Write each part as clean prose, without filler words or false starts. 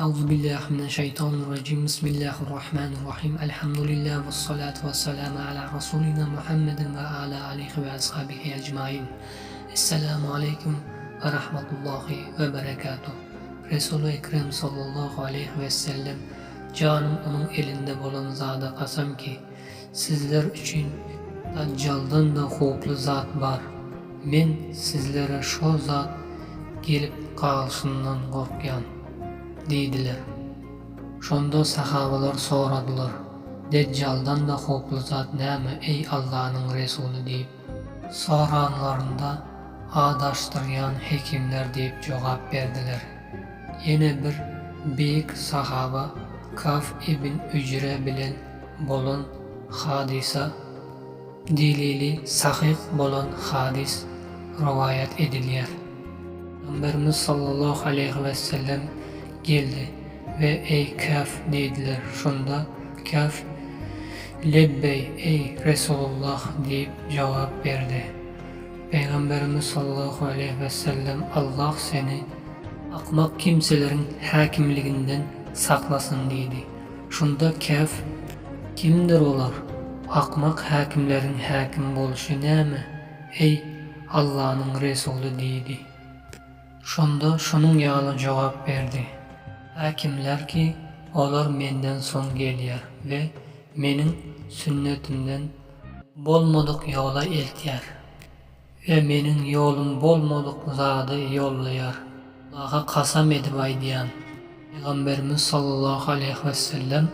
Euzubillahimineşşeytanirracim. Bismillahirrahmanirrahim. Elhamdülillah ve salatu ve selamu ala Resulina Muhammedin ve ala alihi ve ashabihi ecmain. Esselamu aleyküm ve rahmetullahi ve berekatuhu. Resul-i Ekrem sallallahu aleyhi ve sellem canım onun elinde bolan zada kasam ki sizler için Daccal'dan da hoplu zat var. Men sizlere şu zat gelip kalışından korkyan deydiler. Şonda sahabalar soradılar. Deccal'dan da hoplu zat näme ey Allah'ın Resulü deyip soranlarında adaştıryan hekimler deyip cevap verdiler. Yine bir büyük sahaba Kaf ibn Ücre bilen bolan hadisa dilili sahih bolan hadis rivayet ediliyor. Peygamberimiz sallallahu aleyhi ve sellem geldi ve ey Kaf dediler. Şunda Kaf lebbey ey Resulullah deyip cevap verdi. Peygamberimiz sallallahu aleyhi ve sellem Allah seni akmak kimselerin hakimliğinden saklasın dedi. Şunda Kaf kimdir olar? Akmak hakimlerin hakim boluşu näme ey Allah'ın Resulü dedi. Şunda şunun ýaly cevap verdi. Hakimler ki olar menden son gelýär ve menin sünnetimden bolmadyk ýola eltýär ve menin yolum bolmadyk zady ýollayar. Allah'a kasam edip aýdýan. Peygamberimiz sallallahu aleyhi ve sellem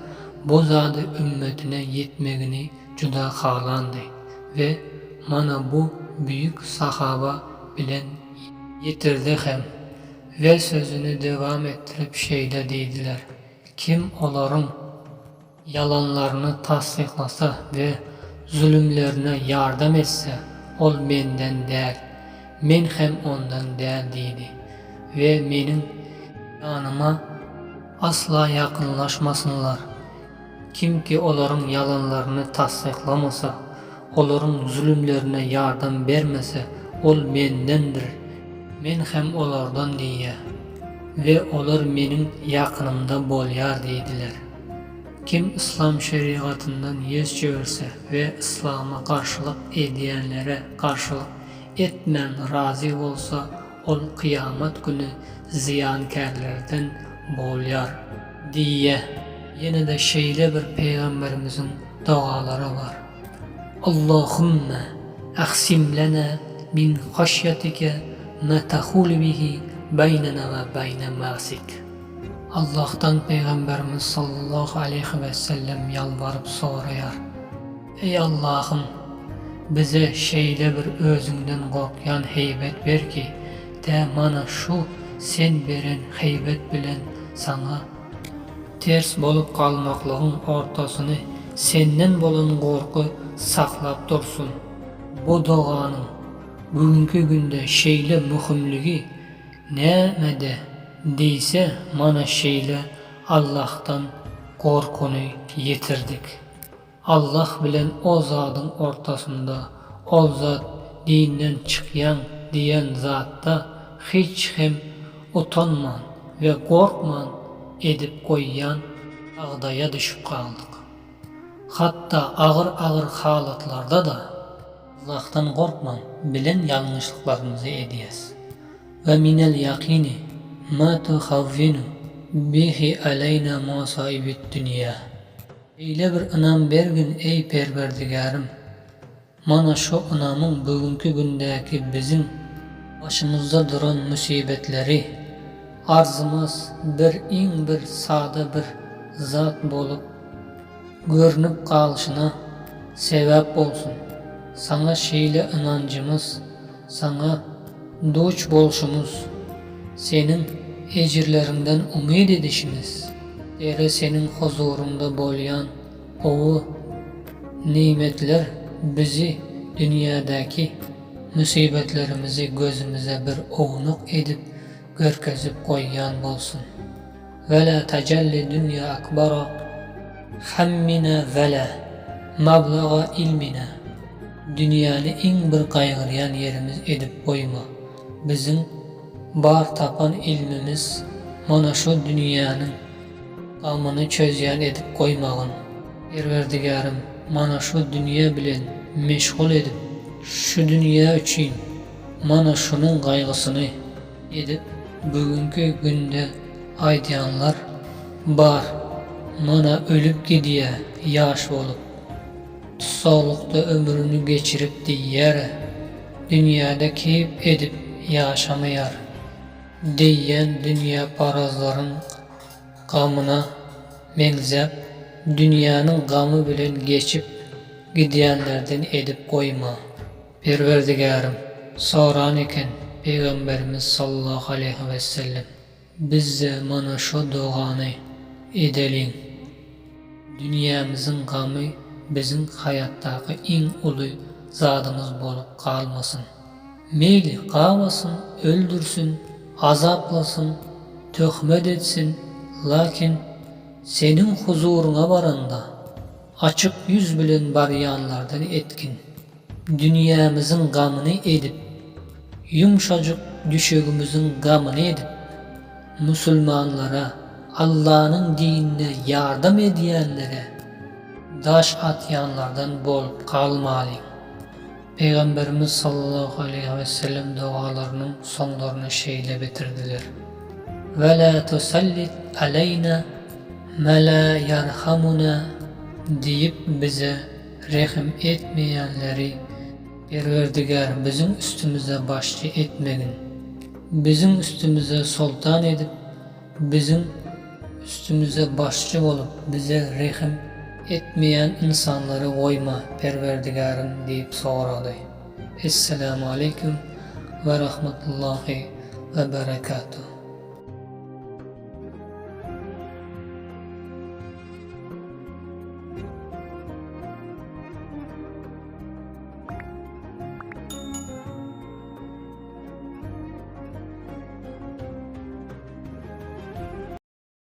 bu zady ümmetine yetmegini juda halandy ve mana bu büyük sahaba bilen yetirdi hem ve sözünü devam ettirip şeyde dediler. Kim onların yalanlarını tasdiklasa ve zulümlerine yardım etse ol benden değil, men hem ondan değil dedi ve menin yanıma asla yakınlaşmasınlar. Kim ki onların yalanlarını tasdiklamasa, onların zulümlerine yardım vermese ol mendendir. Men hem olardan diye ve olar menin yakınımda bolyar dediler. Kim İslam şeriatından yüz çevirse ve İslam'a karşılık edenlere karşılık etmen razı olsa ol kıyamet günü ziyankarlardan bolyar diye. Yine de şeyle bir peygamberimizin duaları var. Allahümme aksim lana min haşyetike ma tahul bihi beynena ve beyne masik. Allah'tan Peygamberimiz sallallahu aleyhi ve sellem yalvarıp sorayar. Ey Allah'ım bize şeyle bir özünden korkyan heybet ver ki de mana şu sen veren heybet bilen sana ters bolup kalmaklığın ortasını senden bolan korku saklap dursun. Bu duanın bugünkü günde şeyle mühimligi nämede deyse mana şeyle Allah'tan korkunu yitirdik. Allah bilen o zatın ortasında o zat dinden çıkyan diyen zatta hiç hem utanman ve korkman edip koyyan ağdaya düşüp kaldık. Hatta ağır halatlarda da Allah'tan korkman bilen yanlışlıklarımızı ediyez. Ve minel yakini ma tuhawwinu bihi aleyna masaibid dünya. Eyle bir inam bergin ey perverdigarım. Mana şu inamın bugünkü gündeki bizim başımızda duran musibetleri arzımız bir sada bir zat bolup görünüp kalışına sebep olsun. Sana şeyle inancımız, sana duç bolşumuz, senin ecirlerinden umid edişimiz, dere senin huzurunda bolyan o nimetler bizi dünyadaki musibetlerimizi gözümüze bir oğunuk edip görkezip koyyan bolsun. Ve la tecelli dünya akbara hammina ve la mablağa ilmina. Dünyanı en bir kaygılayan yerimiz edip koyma. Bizim bar tapan ilmimiz, mana şu dünýäniň gamyny çözýän edip goýmagyn. Perwerdigarim, mana şu dünýä bilen meşgul edip, şu dünýä üçin mana şunun gaýgysyny edip, bugünkü günde aýdýanlar bar. Mana ölüp gidýär, ýaş bolup. Sağlıkda ömrünü geçirip diýýär. Dünýäde keyip edip ýaşamaýar. Diýýän dünýä parazlaryň gamyna meňzep, dünýäniň gamy bilen geçip gidýänlerden edip goýma. Perwerdigarim, soran eken Peygamberimiz sallallahu aleyhi ve sellem bizde mana şu dogany edeliň. Dünýämiziň gamy bizim hayatdaky iň uly zadymız bolup kalmasın. Meyli gawasyn, öldürsün, azaplasın, töhmet etsin, lakin senin huzuruna baranda açık yüz bilen barýanlardan etkin. Dünýämiziň gamyny edip, yumşajyk düşegimiziň gamyny edip, musulmanlara, Allah'ın dinine yardım edýänlere daş atýanlardan bolup kalmalyň. Peygamberimiz sallallahu aleyhi ve sellem dualarynyň sonlaryny şeýle bitirdiler. Ve la tusallit aleyna ma la yarhamuna diýip bize rehim etmeýänleri Perwerdigar bizim üstümüze başçı etmegin. Bizim üstümüze sultan edip, bizim üstümüze başçı olup bize rehim etmeyen insanları koyma Perverdigarım deyip sorady. Esselamu aleyküm ve rahmetullahi ve berekatuhu.